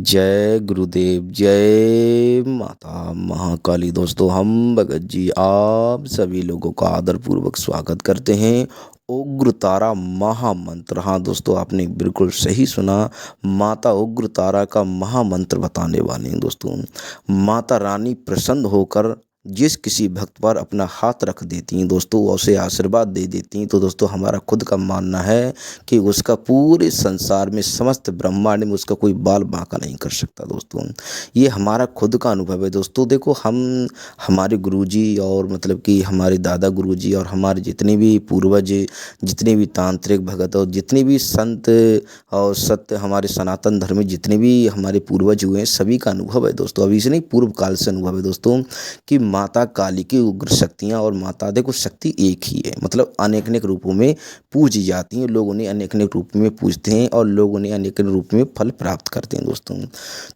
जय गुरुदेव, जय माता महाकाली। दोस्तों, हम भगत जी आप सभी लोगों का आदरपूर्वक स्वागत करते हैं। उग्र तारा महामंत्र। हाँ दोस्तों, आपने बिल्कुल सही सुना। माता उग्र तारा का महामंत्र बताने वाले हैं दोस्तों। माता रानी प्रसन्न होकर जिस किसी भक्त पर अपना हाथ रख देती हैं दोस्तों, उसे आशीर्वाद दे देती हैं। तो दोस्तों, हमारा खुद का मानना है कि उसका पूरे संसार में, समस्त ब्रह्मांड में उसका कोई बाल बांका नहीं कर सकता दोस्तों। ये हमारा खुद का अनुभव है दोस्तों। देखो, हम हमारे गुरुजी और मतलब कि हमारे दादा गुरुजी और हमारे जितने भी पूर्वज, जितने भी तांत्रिक भगत और जितने भी संत और सत्य, हमारे सनातन धर्म में जितने भी हमारे पूर्वज हुए हैं, सभी का अनुभव है दोस्तों। अभी से नहीं, पूर्व काल से अनुभव है दोस्तों कि माता काली की उग्र शक्तियाँ और माता, देखो, शक्ति एक ही है, मतलब अनेक अनेक रूपों में पूजी जाती हैं। लोग उन्हें अनेक अनेक रूप में पूजते हैं और लोग उन्हें अनेक अनेक रूप में फल प्राप्त करते हैं दोस्तों।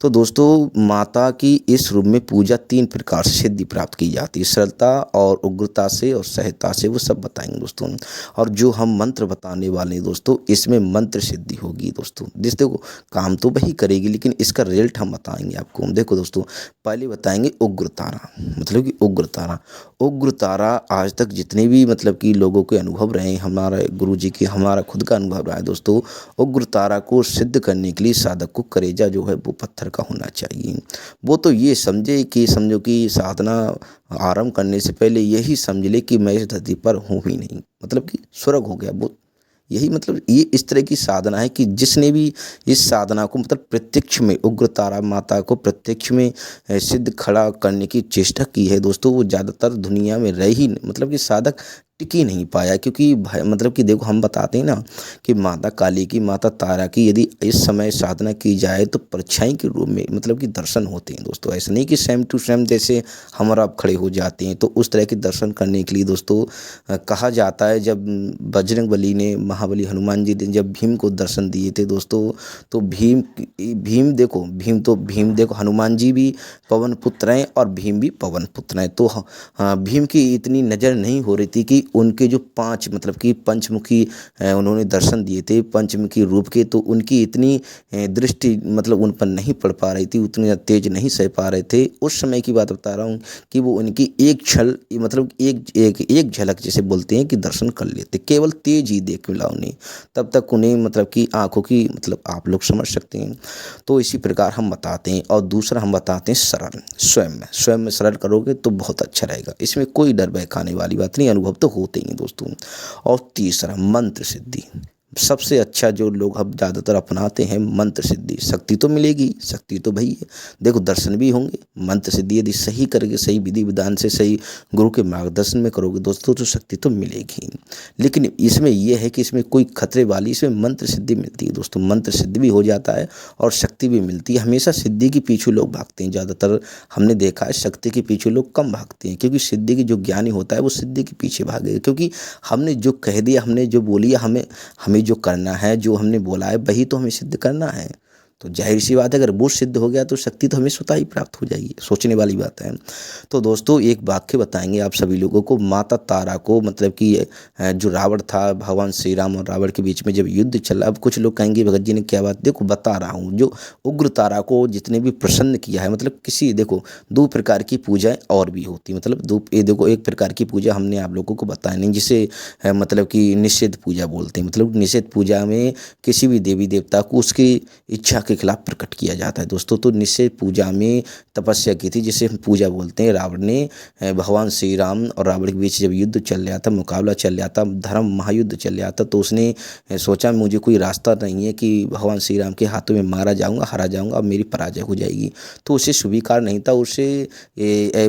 तो दोस्तों, माता की इस रूप में पूजा 3 प्रकार से सिद्धि प्राप्त की जाती है, सरलता और उग्रता से और सहजता से, वो सब बताएंगे दोस्तों। और जो हम मंत्र बताने वाले हैं दोस्तों, इसमें मंत्र सिद्धि होगी दोस्तों। जिस देखो, काम तो वही करेगी, लेकिन इसका रिजल्ट हम बताएंगे आपको। देखो दोस्तों, पहले बताएंगे उग्र तारा, मतलब कि उग्र तारा। उग्र तारा आज तक जितने भी मतलब कि लोगों के अनुभव रहे हैं, हमारे गुरुजी के, हमारा खुद का अनुभव रहा है दोस्तों। उग्र तारा को सिद्ध करने के लिए साधक को कलेजा जो है वो पत्थर का होना चाहिए। वो तो ये समझे कि, समझो कि साधना आरंभ करने से पहले यही समझ ले कि मैं इस धरती पर हूँ ही नहीं, मतलब कि स्वर्ग हो गया वो। यही मतलब ये इस तरह की साधना है कि जिसने भी इस साधना को मतलब प्रत्यक्ष में, उग्र तारा माता को प्रत्यक्ष में सिद्ध खड़ा करने की चेष्टा की है दोस्तों, वो ज़्यादातर दुनिया में रह ही मतलब कि साधक टिक ही नहीं पाया। क्योंकि मतलब कि देखो, हम बताते हैं ना कि माता काली की, माता तारा की यदि इस समय साधना की जाए तो परछाई के रूप में मतलब कि दर्शन होते हैं दोस्तों। ऐसा नहीं कि सेम टू सेम जैसे हम और आप खड़े हो जाते हैं। तो उस तरह के दर्शन करने के लिए दोस्तों कहा जाता है, जब बजरंग बली ने, महाबली हनुमान जी ने जब भीम को दर्शन दिए थे दोस्तों, तो भीम देखो, हनुमान जी भी पवन पुत्र हैं और भीम भी पवन पुत्र हैं। तो भीम की इतनी नज़र नहीं हो रही थी कि उनके जो 5 मतलब कि पंचमुखी उन्होंने दर्शन दिए थे पंचमुखी रूप के, तो उनकी इतनी दृष्टि मतलब उन पर नहीं पड़ पा रही थी, उतनी तेज नहीं सह पा रहे थे। उस समय की बात बता रहा हूँ कि वो उनकी एक छल मतलब एक झलक जैसे बोलते हैं कि दर्शन कर लेते, केवल तेज ही देख मिला उन्हें। तब तक उन्हें मतलब कि आंखों की मतलब आप लोग समझ सकते हैं। तो इसी प्रकार हम बताते हैं। और दूसरा हम बताते हैं सरल, स्वयं में सरल करोगे तो बहुत अच्छा रहेगा। इसमें कोई डर भय खाने वाली बात नहीं, अनुभव तो होते ही हैं दोस्तों। और तीसरा मंत्र सिद्धि, सबसे अच्छा जो लोग अब ज़्यादातर अपनाते हैं, मंत्र सिद्धि। शक्ति तो मिलेगी, शक्ति तो भई है, देखो दर्शन भी होंगे। मंत्र सिद्धि यदि सही करके, सही विधि विधान से, सही गुरु के मार्गदर्शन में करोगे दोस्तों, तो शक्ति तो मिलेगी। लेकिन इसमें यह है कि इसमें कोई खतरे वाली, इसमें मंत्र सिद्धि मिलती है दोस्तों। मंत्र सिद्धि भी हो जाता है और शक्ति भी मिलती है। हमेशा सिद्धि के पीछे लोग भागते हैं ज़्यादातर, हमने देखा है। शक्ति के पीछे लोग कम भागते हैं, क्योंकि सिद्धि की जो ज्ञानी होता है वो सिद्धि के पीछे भागेगा। क्योंकि हमने जो कह दिया, हमने जो बोली, हमें हमें जो करना है, जो हमने बोला है, वही तो हमें सिद्ध करना है। तो जाहिर सी बात है, अगर वो सिद्ध हो गया तो शक्ति तो हमें स्वतः ही प्राप्त हो जाएगी। सोचने वाली बात है। तो दोस्तों, एक वाक्य बताएंगे आप सभी लोगों को। माता तारा को मतलब कि जो रावण था, भगवान श्री राम और रावण के बीच में जब युद्ध चला, अब कुछ लोग कहेंगे भगत जी ने क्या बात, देखो बता रहा हूँ। जो उग्र तारा को जितने भी प्रसन्न किया है, मतलब किसी, देखो 2 प्रकार की पूजाएं और भी होती, मतलब ये देखो, एक प्रकार की पूजा हमने आप लोगों को बताया नहीं, जिसे मतलब कि निषेध पूजा बोलते हैं। मतलब निषेध पूजा में किसी भी देवी देवता को उसकी इच्छा के खिलाफ प्रकट किया जाता है दोस्तों। तो निषेध पूजा में तपस्या की थी, जिसे हम पूजा बोलते हैं। रावण ने, भगवान श्री राम और रावण के बीच जब युद्ध चल रहा था, मुकाबला चल रहा था, धर्म महायुद्ध चल रहा था, तो उसने सोचा मुझे कोई रास्ता नहीं है कि भगवान श्री राम के हाथों में मारा जाऊंगा, हारा जाऊंगा और मेरी पराजय हो जाएगी। तो उसे स्वीकार नहीं था। उसे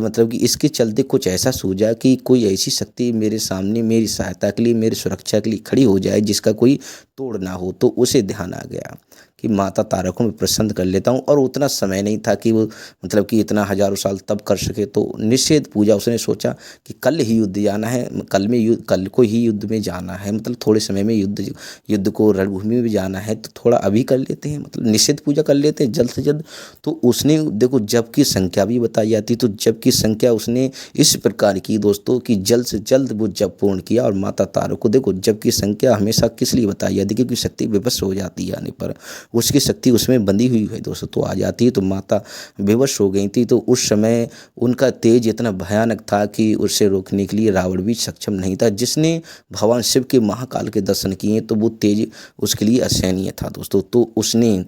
मतलब कि इसके चलते कुछ ऐसा सूझा कि कोई ऐसी शक्ति मेरे सामने मेरी सहायता के लिए, मेरी सुरक्षा के लिए खड़ी हो जाए, जिसका कोई तोड़ ना हो। तो उसे ध्यान आ गया कि माता तारा को मैं प्रसन्न कर लेता हूँ। और उतना समय नहीं था कि वो मतलब कि इतना हजारों साल तब कर सके। तो निषेध पूजा उसने सोचा कि कल ही युद्ध जाना है, कल को ही युद्ध में जाना है, मतलब थोड़े समय में युद्ध को रणभूमि में जाना है, तो थोड़ा अभी कर लेते हैं, मतलब निषेध पूजा कर लेते हैं जल्द से जल्द। तो उसने देखो जप की संख्या भी बताई जाती, तो जप की संख्या उसने इस प्रकार की दोस्तों कि जल्द से जल्द वो जप पूर्ण किया। और माता तारा को देखो जप की संख्या हमेशा किस लिए बताई जाती, क्योंकि शक्ति विवश हो जाती है आने पर। उसकी शक्ति उसमें बंधी हुई है दोस्तों। तो आ जाती है तो माता बेवश हो गई थी। तो उस समय उनका तेज इतना भयानक था कि उसे रोकने के लिए रावण भी सक्षम नहीं था। जिसने भगवान शिव के महाकाल के दर्शन किए तो वो तेज उसके लिए असहनीय था दोस्तों। तो उसने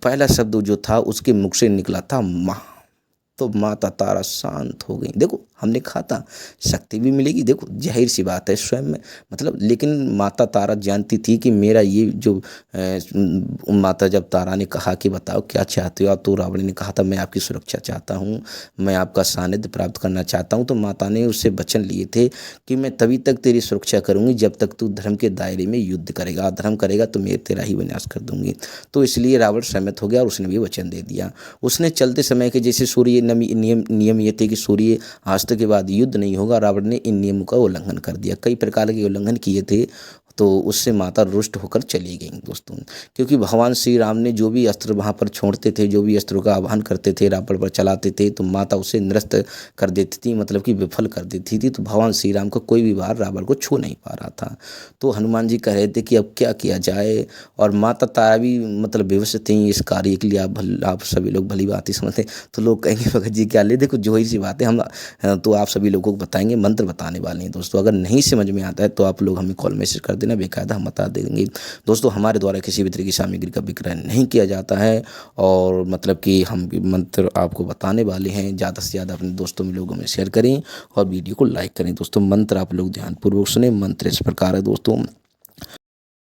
पहला शब्द जो था उसके मुख से निकला था माँ। तो माता तारा शांत हो गई। देखो हमने कहा था शक्ति भी मिलेगी, देखो जाहिर सी बात है स्वयं में मतलब, लेकिन माता तारा जानती थी कि मेरा ये जो माता जब तारा ने कहा कि बताओ क्या चाहते हो आप, तो रावण ने कहा था मैं आपकी सुरक्षा चाहता हूँ, मैं आपका सानिध्य प्राप्त करना चाहता हूँ। तो माता ने उससे वचन लिए थे कि मैं तभी तक तेरी सुरक्षा करूँगी जब तक तू धर्म के दायरे में युद्ध करेगा, अधर्म करेगा तो मैं तेरा ही विनाश कर दूंगी। तो इसलिए रावण सहमत हो गया और उसने भी वचन दे दिया। उसने चलते समय के जैसे सूर्य नियम ये थे कि सूर्य अस्त के बाद युद्ध नहीं होगा, रावण ने इन नियमों का उल्लंघन कर दिया, कई प्रकार के उल्लंघन किए थे। तो उससे माता रुष्ट होकर चली गई दोस्तों। क्योंकि भगवान श्री राम ने जो भी अस्त्र वहाँ पर छोड़ते थे, जो भी अस्त्रों का आह्वान करते थे, रावण पर चलाते थे, तो माता उसे निरस्त कर देती थी, मतलब कि विफल कर देती थी। तो भगवान श्री राम को कोई भी बार रावण को छू नहीं पा रहा था। तो हनुमान जी कह रहे थे कि अब क्या किया जाए, और माता तारा भी मतलब बेवश थी इस कार्य के लिए। आप सभी लोग भली बात ही समझते। तो लोग कहेंगे भगत जी क्या ले, देखो जो ही सी बात है हम तो आप सभी लोगों को बताएंगे, मंत्र बताने वाले हैं दोस्तों। अगर नहीं समझ में आता है तो आप लोग हमें कॉल मैसेज कर देना, बेकायदा हम बता देंगे दोस्तों। हमारे द्वारा किसी भी तरह की सामग्री का विक्रय नहीं किया जाता है, और मतलब कि हम भी मंत्र आपको बताने वाले हैं। ज़्यादा से ज़्यादा अपने दोस्तों में लोगों में शेयर करें और वीडियो को लाइक करें दोस्तों। मंत्र आप लोग ध्यानपूर्वक सुने। मंत्र इस प्रकार है दोस्तों,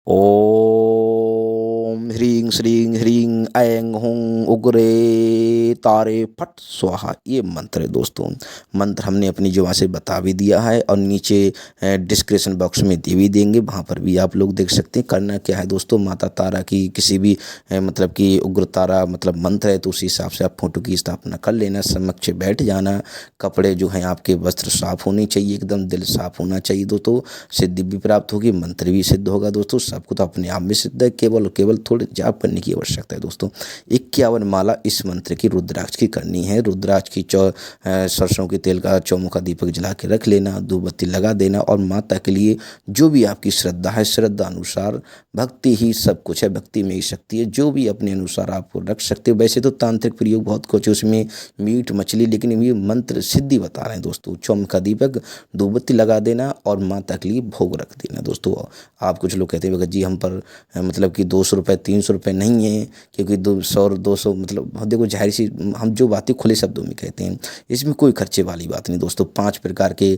ओम ह्रीं श्रीं ह्रीं ऐं हूं उग्रे तारे फट स्वाहा। ये मंत्र है दोस्तों। मंत्र हमने अपनी जुबान से बता भी दिया है और नीचे डिस्क्रिप्शन बॉक्स में दे भी देंगे, वहाँ पर भी आप लोग देख सकते हैं। करना क्या है दोस्तों, माता तारा की किसी भी मतलब कि उग्र तारा मतलब मंत्र है, तो उसी हिसाब से आप फोटो की स्थापना कर लेना, समक्ष बैठ जाना। कपड़े जो हैं आपके वस्त्र साफ होने चाहिए, एकदम दिल साफ होना चाहिए दोस्तों। सिद्धि भी प्राप्त होगी, मंत्र भी सिद्ध होगा दोस्तों। सबको तो अपने आप में सिद्ध है, केवल केवल थोड़े जाप करने की आवश्यकता है दोस्तों। 51 माला इस मंत्र की रुद्राक्ष की करनी है। रुद्राक्ष की सरसों के तेल का चौमुखा दीपक जला के रख लेना, धूप बत्ती लगा देना, और माता के लिए जो भी आपकी श्रद्धा है, श्रद्धा अनुसार, भक्ति ही सब कुछ है, भक्ति में ही शक्ति है, जो भी अपने अनुसार आप रख सकते हो। वैसे तो तांत्रिक प्रयोग बहुत कुछ है उसमें, मीट मछली, लेकिन ये मंत्र सिद्धि बता रहे हैं दोस्तों। चौमुखा दीपक, धूप बत्ती लगा देना और माता के लिए भोग रख देना दोस्तों। आप कुछ लोग कहते हैं भगत जी हम पर मतलब कि 200 रुपये 300 रुपये नहीं है, क्योंकि 200 मतलब देखो जाहिर सी हम जो बातें खुले शब्दों में कहते हैं, इसमें कोई खर्चे वाली बात नहीं दोस्तों। 5 प्रकार के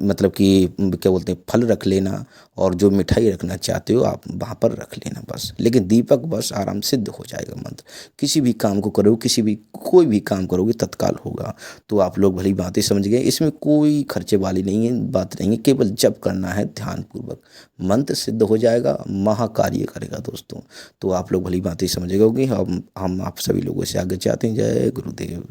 मतलब कि क्या बोलते हैं फल रख लेना, और जो मिठाई रखना चाहते हो आप वहाँ पर रख लेना बस। लेकिन दीपक बस आराम सिद्ध हो जाएगा मंत्र। किसी भी काम को करोगे, कोई भी काम करोगे तत्काल होगा। तो आप लोग भली बातें समझ गए, इसमें कोई खर्चे वाली नहीं है, बात नहीं है, केवल जप करना है ध्यानपूर्वक, मंत्र सिद्ध हो जाएगा, महाकार्य करेगा दोस्तों। तो आप लोग भली बातें समझ गए होंगे। हम आप सभी लोगों से आगे चाहते हैं। जय गुरुदेव।